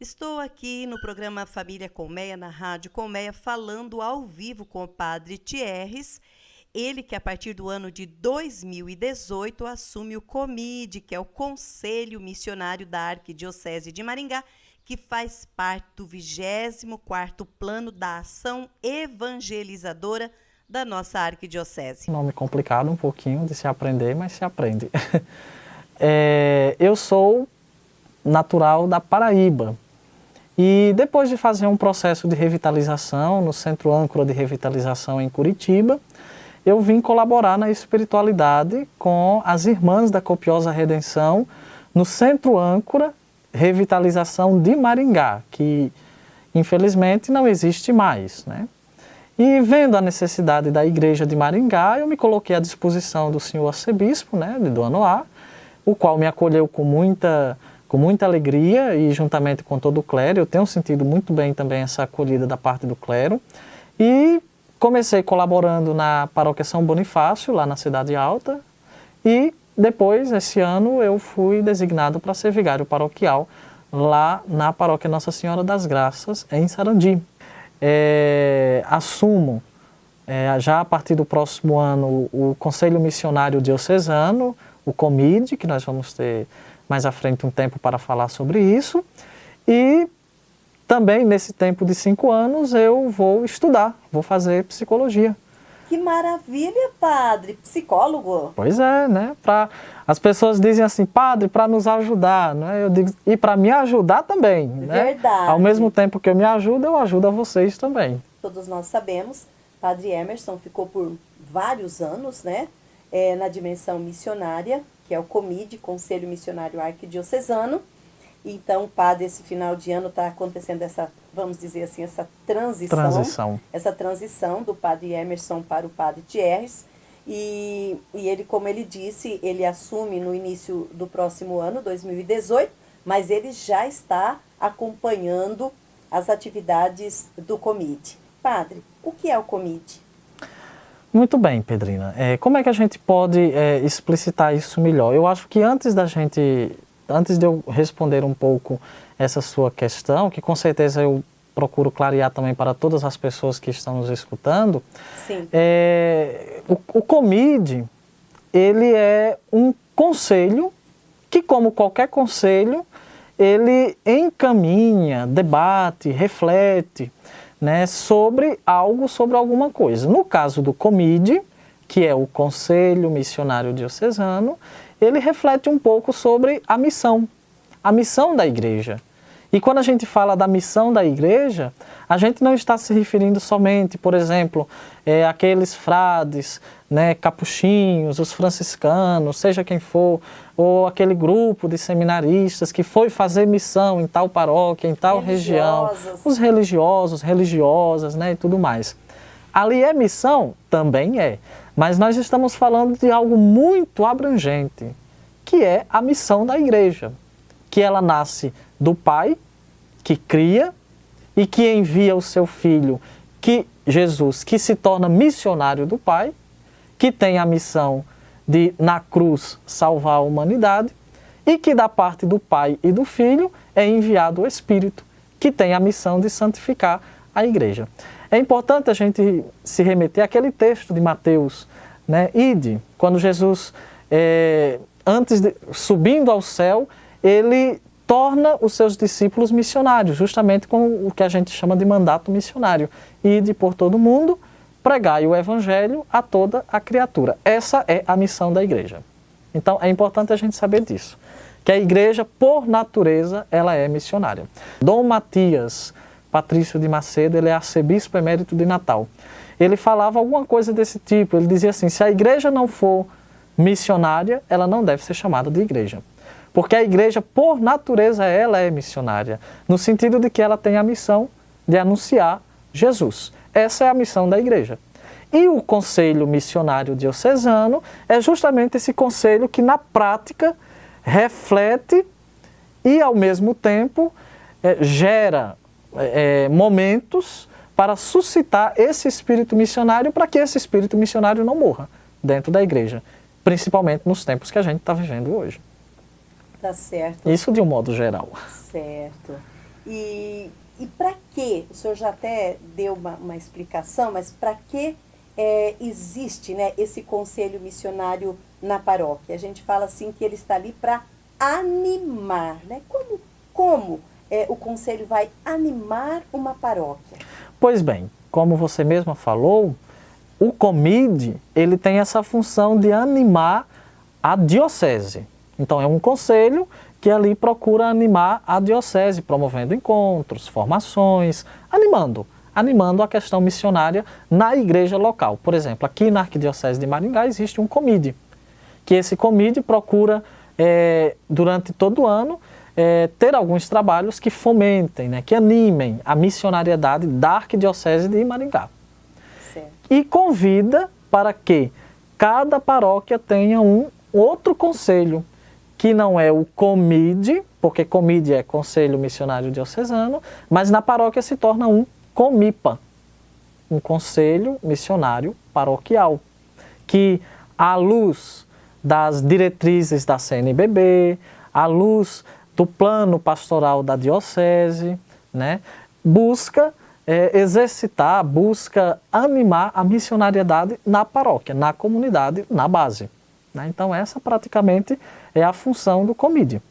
Estou aqui no programa Família Colmeia, na Rádio Colmeia, falando ao vivo com o Padre Thierres, ele que a partir do ano de 2018 assume o COMID, que é o Conselho Missionário da Arquidiocese de Maringá, que faz parte do 24º Plano da Ação Evangelizadora da nossa arquidiocese. Nome complicado um pouquinho de se aprender, mas se aprende. Eu sou natural da Paraíba e depois de fazer um processo de revitalização no Centro Âncora de Revitalização em Curitiba, eu vim colaborar na espiritualidade com as Irmãs da Copiosa Redenção no Centro Âncora Revitalização de Maringá, que infelizmente não existe mais, né? E vendo a necessidade da Igreja de Maringá, eu me coloquei à disposição do senhor arcebispo, né, de Doanoá, o qual me acolheu com muita alegria e juntamente com todo o clero. Eu tenho sentido muito bem também essa acolhida da parte do clero. E comecei colaborando na Paróquia São Bonifácio, lá na Cidade Alta, e depois, esse ano, eu fui designado para ser vigário paroquial lá na Paróquia Nossa Senhora das Graças, em Sarandi. Assumo, já a partir do próximo ano, o Conselho Missionário Diocesano, o COMID, que nós vamos ter mais à frente um tempo para falar sobre isso. E também, nesse tempo de 5 anos, eu vou estudar, vou fazer psicologia. Que maravilha, padre! Psicólogo? Pois é, né? As pessoas dizem assim, padre, para nos ajudar, né? Eu digo, e para me ajudar também, né? Verdade. Ao mesmo tempo que eu me ajudo, eu ajudo a vocês também. Todos nós sabemos, padre Emerson ficou por vários anos, né? Na dimensão missionária, que é o COMID, Conselho Missionário Arquidiocesano. Então, padre, esse final de ano está acontecendo essa, vamos dizer assim, essa transição. Essa transição do padre Emerson para o padre Thierres. E ele, como ele disse, ele assume no início do próximo ano, 2018, mas ele já está acompanhando as atividades do COMID. Padre, o que é o COMID? Muito bem, Pedrina. Como é que a gente pode explicitar isso melhor? Eu acho que antes de eu responder um pouco essa sua questão, que com certeza eu procuro clarear também para todas as pessoas que estão nos escutando, sim, o COMID, ele é um conselho que, como qualquer conselho, ele encaminha, debate, reflete, né, sobre alguma coisa. No caso do COMID, que é o Conselho Missionário Diocesano, ele reflete um pouco sobre a missão da igreja. E quando a gente fala da missão da igreja, a gente não está se referindo somente, por exemplo, àqueles frades, né, capuchinhos, os franciscanos, seja quem for, ou aquele grupo de seminaristas que foi fazer missão em tal paróquia, em tal região, os religiosos, religiosas, né, e tudo mais. Ali é missão? Também é. Mas nós estamos falando de algo muito abrangente, que é a missão da igreja, que ela nasce do Pai, que cria e que envia o seu Filho, Jesus, que se torna missionário do Pai, que tem a missão de, na cruz, salvar a humanidade, e que da parte do Pai e do Filho é enviado o Espírito, que tem a missão de santificar a igreja. É importante a gente se remeter àquele texto de Mateus, né? Ide, quando Jesus, subindo ao céu, ele torna os seus discípulos missionários, justamente com o que a gente chama de mandato missionário. Ide por todo mundo, pregai o Evangelho a toda a criatura. Essa é a missão da igreja. Então é importante a gente saber disso, que a igreja, por natureza, ela é missionária. Dom Matias Patrício de Macedo, ele é arcebispo emérito de Natal. Ele falava alguma coisa desse tipo, ele dizia assim, se a igreja não for missionária, ela não deve ser chamada de igreja. Porque a igreja, por natureza, ela é missionária, no sentido de que ela tem a missão de anunciar Jesus. Essa é a missão da igreja. E o Conselho Missionário Diocesano é justamente esse conselho que, na prática, reflete e, ao mesmo tempo, gera momentos para suscitar esse espírito missionário, para que esse espírito missionário não morra dentro da igreja, principalmente nos tempos que a gente está vivendo hoje. Tá certo. Isso de um modo geral. Certo. E para que, o senhor já até deu uma explicação, mas para que existe, né, esse conselho missionário na paróquia? A gente fala assim que ele está ali para animar, né? Como o conselho vai animar uma paróquia? Pois bem, como você mesma falou, o COMID, ele tem essa função de animar a diocese. Então é um conselho que ali procura animar a diocese, promovendo encontros, formações, animando a questão missionária na igreja local. Por exemplo, aqui na Arquidiocese de Maringá existe um COMID, que esse COMID procura, durante todo o ano, ter alguns trabalhos que fomentem, né, que animem a missionariedade da Arquidiocese de Maringá. Certo. E convida para que cada paróquia tenha um outro conselho, que não é o COMID, porque COMID é Conselho Missionário Diocesano, mas na paróquia se torna um COMIPA, um Conselho Missionário Paroquial, que à luz das diretrizes da CNBB, à luz do plano pastoral da diocese, né, busca exercitar, busca animar a missionariedade na paróquia, na comunidade, na base. Né? Então essa praticamente é a função do COMID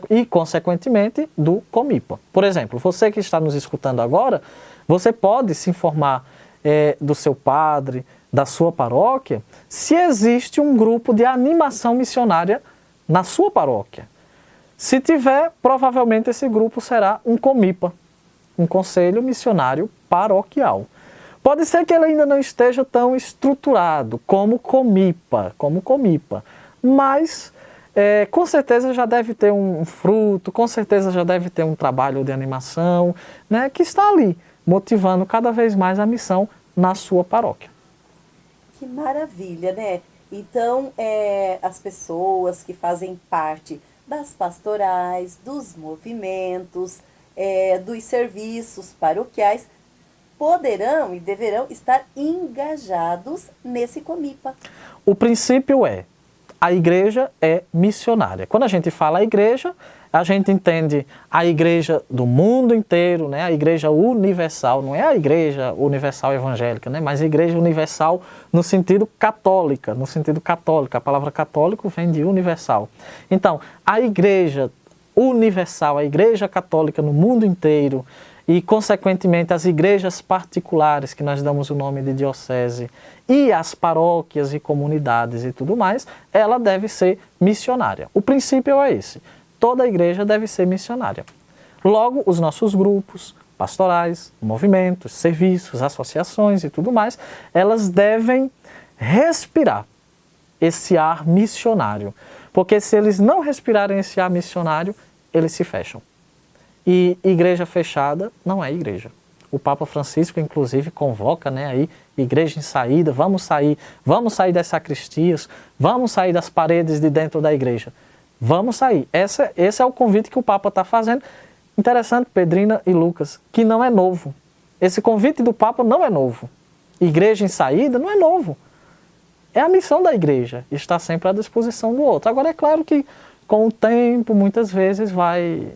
e, consequentemente, do COMIPA. Por exemplo, você que está nos escutando agora, você pode se informar do seu padre, da sua paróquia, se existe um grupo de animação missionária na sua paróquia. Se tiver, provavelmente esse grupo será um COMIPA, um Conselho Missionário Paroquial. Pode ser que ele ainda não esteja tão estruturado como COMIPA, mas com certeza já deve ter um fruto, com certeza já deve ter um trabalho de animação, né, que está ali, motivando cada vez mais a missão na sua paróquia. Que maravilha, né? Então, as pessoas que fazem parte das pastorais, dos movimentos, dos serviços paroquiais, poderão e deverão estar engajados nesse COMIPA. O princípio a igreja é missionária. Quando a gente fala igreja, a gente entende a igreja do mundo inteiro, né? A igreja universal, não é a igreja universal evangélica, né? Mas a igreja universal no sentido católica, a palavra católico vem de universal. Então, a igreja universal, a igreja católica no mundo inteiro e, consequentemente, as igrejas particulares, que nós damos o nome de diocese, e as paróquias e comunidades e tudo mais, ela deve ser missionária. O princípio é esse. Toda igreja deve ser missionária. Logo, os nossos grupos pastorais, movimentos, serviços, associações e tudo mais, elas devem respirar esse ar missionário. Porque se eles não respirarem esse ar missionário, eles se fecham. E igreja fechada não é igreja. O Papa Francisco, inclusive, convoca, né, aí, igreja em saída, vamos sair das sacristias, vamos sair das paredes de dentro da igreja. Vamos sair. Esse é o convite que o Papa está fazendo. Interessante, Pedrina e Lucas, que não é novo. Esse convite do Papa não é novo. Igreja em saída não é novo. É a missão da igreja, estar sempre à disposição do outro. Agora, é claro que com o tempo, muitas vezes vai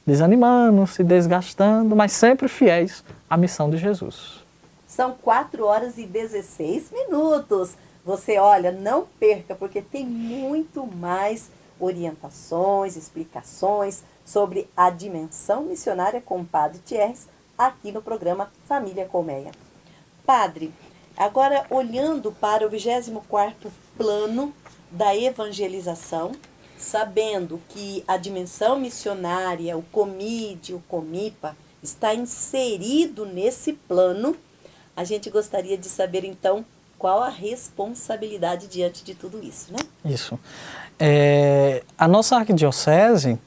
desanimando, se desgastando, mas sempre fiéis à missão de Jesus. São 4h16. Você, olha, não perca, porque tem muito mais orientações, explicações sobre a dimensão missionária com o Padre Thierrys aqui no programa Família Colmeia. Padre, agora olhando para o 24º plano da evangelização, sabendo que a dimensão missionária, o COMID, o COMIPA, está inserido nesse plano, a gente gostaria de saber, então, qual a responsabilidade diante de tudo isso, né? Isso. A nossa arquidiocese,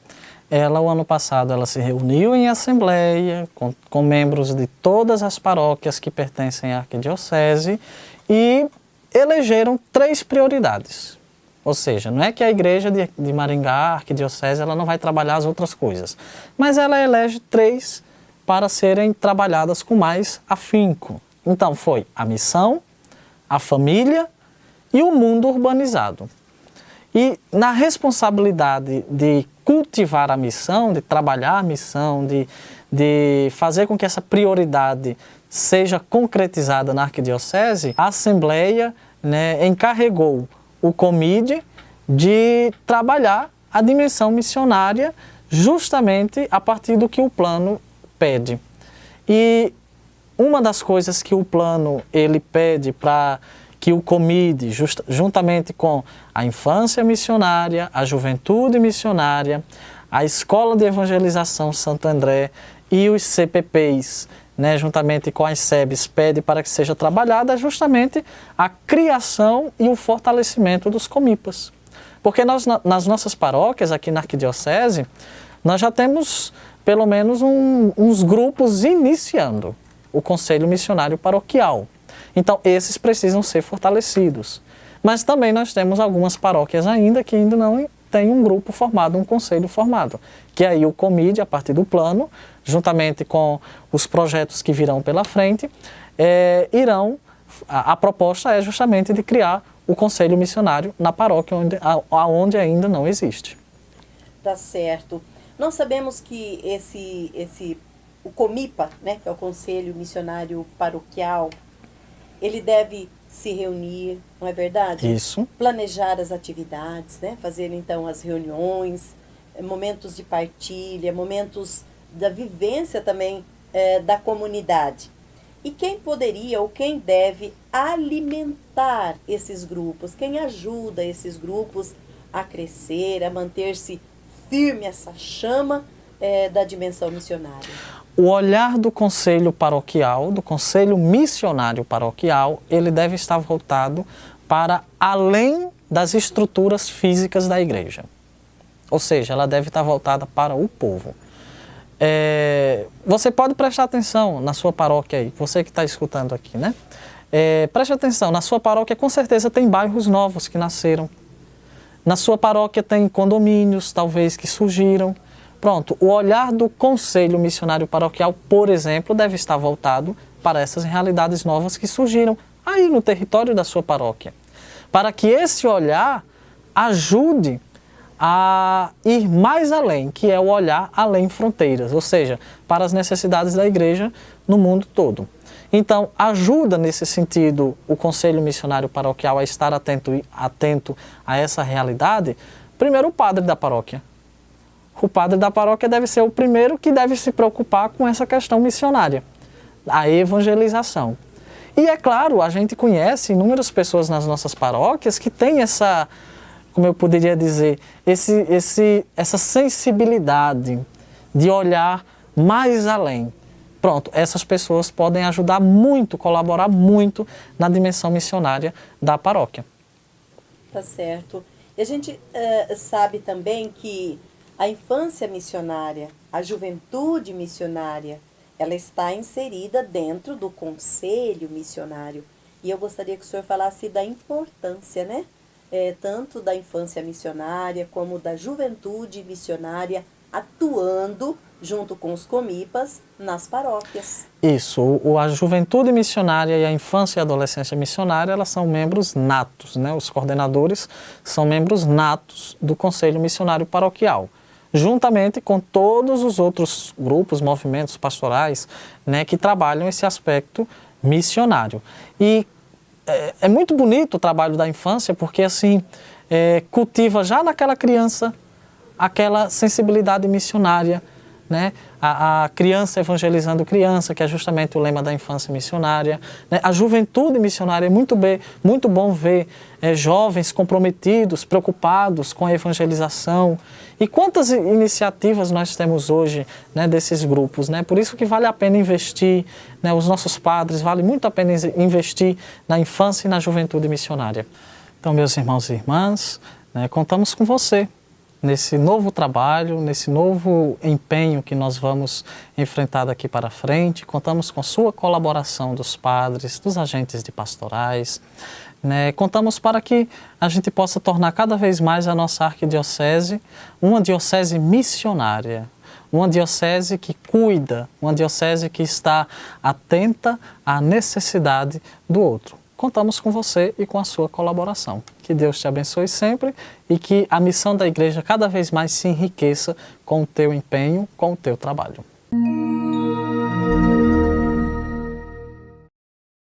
o ano passado, ela se reuniu em assembleia com membros de todas as paróquias que pertencem à arquidiocese e elegeram 3 prioridades. Ou seja, não é que a igreja de Maringá, a arquidiocese, ela não vai trabalhar as outras coisas, mas ela elege 3 para serem trabalhadas com mais afinco. Então foi a missão, a família e o mundo urbanizado. E na responsabilidade de cultivar cultivar a missão, de trabalhar a missão, de fazer com que essa prioridade seja concretizada na arquidiocese, a Assembleia, né, encarregou o COMIDE de trabalhar a dimensão missionária justamente a partir do que o plano pede. E uma das coisas que o plano ele pede para que o COMIDE, juntamente com a infância missionária, a juventude missionária, a Escola de Evangelização Santo André e os CPPs, né, juntamente com as SEBs, pede para que seja trabalhada justamente a criação e o fortalecimento dos comipas. Porque nós, nas nossas paróquias, aqui na Arquidiocese, nós já temos pelo menos uns grupos iniciando o Conselho Missionário Paroquial. Então, esses precisam ser fortalecidos. Mas também nós temos algumas paróquias ainda que ainda não têm um grupo formado, um conselho formado. Que aí o COMIDE, a partir do plano, juntamente com os projetos que virão pela frente, a proposta é justamente de criar o Conselho Missionário na paróquia onde ainda não existe. Tá certo. Nós sabemos que o COMIPA, né, que é o Conselho Missionário Paroquial, ele deve se reunir, não é verdade? Isso. Planejar as atividades, né? Fazer então as reuniões, momentos de partilha, momentos da vivência também da comunidade. E quem poderia ou quem deve alimentar esses grupos? Quem ajuda esses grupos a crescer, a manter-se firme essa chama da dimensão missionária? O olhar do Conselho Paroquial, do Conselho Missionário Paroquial, ele deve estar voltado para além das estruturas físicas da igreja. Ou seja, ela deve estar voltada para o povo. Você pode prestar atenção na sua paróquia aí, você que está escutando aqui, né? Preste atenção, na sua paróquia com certeza tem bairros novos que nasceram. Na sua paróquia tem condomínios, talvez, que surgiram. Pronto, o olhar do Conselho Missionário Paroquial, por exemplo, deve estar voltado para essas realidades novas que surgiram aí no território da sua paróquia. Para que esse olhar ajude a ir mais além, que é o olhar além fronteiras, ou seja, para as necessidades da igreja no mundo todo. Então, ajuda nesse sentido o Conselho Missionário Paroquial a estar atento a essa realidade, primeiro o padre da paróquia. O padre da paróquia deve ser o primeiro que deve se preocupar com essa questão missionária, a evangelização. E é claro, a gente conhece inúmeras pessoas nas nossas paróquias que têm essa, como eu poderia dizer, essa sensibilidade de olhar mais além. Pronto, essas pessoas podem ajudar muito, colaborar muito na dimensão missionária da paróquia. Tá certo. E a gente sabe também que a infância missionária, a juventude missionária, ela está inserida dentro do conselho missionário. E eu gostaria que o senhor falasse da importância, né? Tanto da infância missionária como da juventude missionária atuando junto com os comipas nas paróquias. Isso, a juventude missionária e a infância e adolescência missionária, elas são membros natos, né? Os coordenadores são membros natos do Conselho Missionário Paroquial, juntamente com todos os outros grupos, movimentos pastorais, né, que trabalham esse aspecto missionário. E é muito bonito o trabalho da infância, porque assim, cultiva já naquela criança aquela sensibilidade missionária, né? A criança evangelizando criança, que é justamente o lema da infância missionária, né? A juventude missionária, é muito bom ver jovens comprometidos, preocupados com a evangelização. E quantas iniciativas nós temos hoje, né, desses grupos, né? Por isso que vale a pena investir, né? Os nossos padres, vale muito a pena investir na infância e na juventude missionária. Então, meus irmãos e irmãs, né, contamos com você nesse novo trabalho, nesse novo empenho que nós vamos enfrentar daqui para frente. Contamos com sua colaboração dos padres, dos agentes de pastorais, né? Contamos para que a gente possa tornar cada vez mais a nossa arquidiocese uma diocese missionária, uma diocese que cuida, uma diocese que está atenta à necessidade do outro. contamos com você e com a sua colaboração. Que Deus te abençoe sempre e que a missão da igreja cada vez mais se enriqueça com o teu empenho, com o teu trabalho.